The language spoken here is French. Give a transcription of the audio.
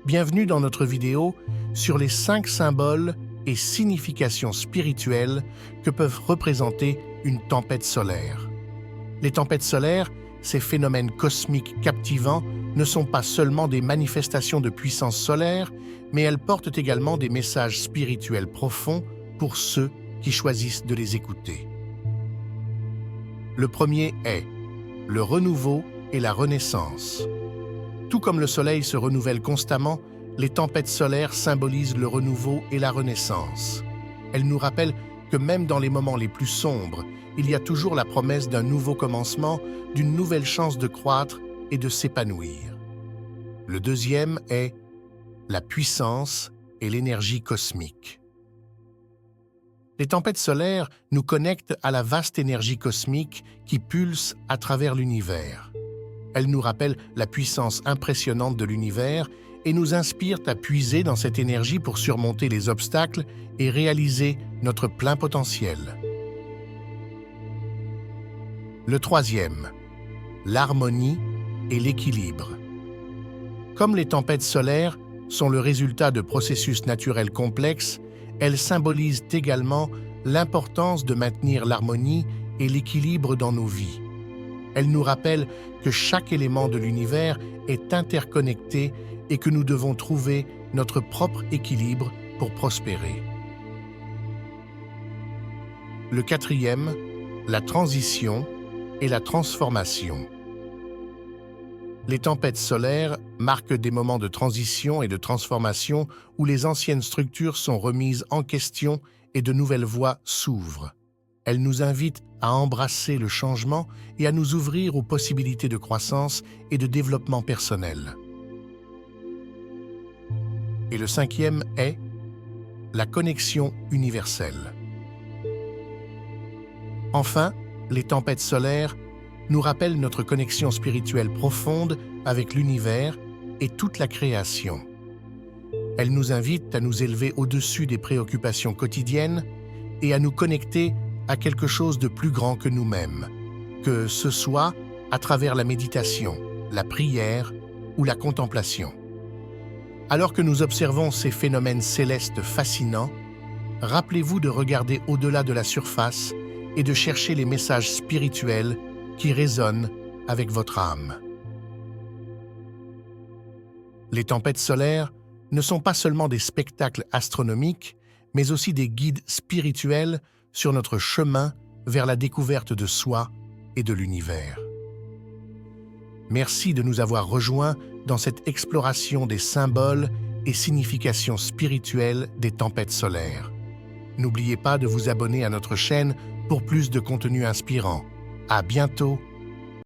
Bienvenue dans notre vidéo sur les 5 symboles et significations spirituelles que peuvent représenter une tempête solaire. Les tempêtes solaires, ces phénomènes cosmiques captivants, ne sont pas seulement des manifestations de puissance solaire, mais elles portent également des messages spirituels profonds pour ceux qui choisissent de les écouter. Le premier est le renouveau et la renaissance. Tout comme le Soleil se renouvelle constamment, les tempêtes solaires symbolisent le renouveau et la renaissance. Elles nous rappellent que même dans les moments les plus sombres, il y a toujours la promesse d'un nouveau commencement, d'une nouvelle chance de croître et de s'épanouir. Le deuxième est la puissance et l'énergie cosmique. Les tempêtes solaires nous connectent à la vaste énergie cosmique qui pulse à travers l'univers. Elles nous rappellent la puissance impressionnante de l'univers et nous inspirent à puiser dans cette énergie pour surmonter les obstacles et réaliser notre plein potentiel. Le troisième, l'harmonie et l'équilibre. Comme les tempêtes solaires sont le résultat de processus naturels complexes, elles symbolisent également l'importance de maintenir l'harmonie et l'équilibre dans nos vies. Elles nous rappellent que chaque élément de l'univers est interconnecté et que nous devons trouver notre propre équilibre pour prospérer. Le quatrième, la transition et la transformation. Les tempêtes solaires marquent des moments de transition et de transformation où les anciennes structures sont remises en question et de nouvelles voies s'ouvrent. Elles nous invitent à embrasser le changement et à nous ouvrir aux possibilités de croissance et de développement personnel. Et le cinquième est la connexion universelle. Enfin, les tempêtes solaires nous rappellent notre connexion spirituelle profonde avec l'univers et toute la création. Elles nous invitent à nous élever au-dessus des préoccupations quotidiennes et à nous connecter à quelque chose de plus grand que nous-mêmes, que ce soit à travers la méditation, la prière ou la contemplation. Alors que nous observons ces phénomènes célestes fascinants, rappelez-vous de regarder au-delà de la surface et de chercher les messages spirituels qui résonnent avec votre âme. Les tempêtes solaires ne sont pas seulement des spectacles astronomiques, mais aussi des guides spirituels sur notre chemin vers la découverte de soi et de l'univers. Merci de nous avoir rejoints dans cette exploration des symboles et significations spirituelles des tempêtes solaires. N'oubliez pas de vous abonner à notre chaîne pour plus de contenu inspirant. À bientôt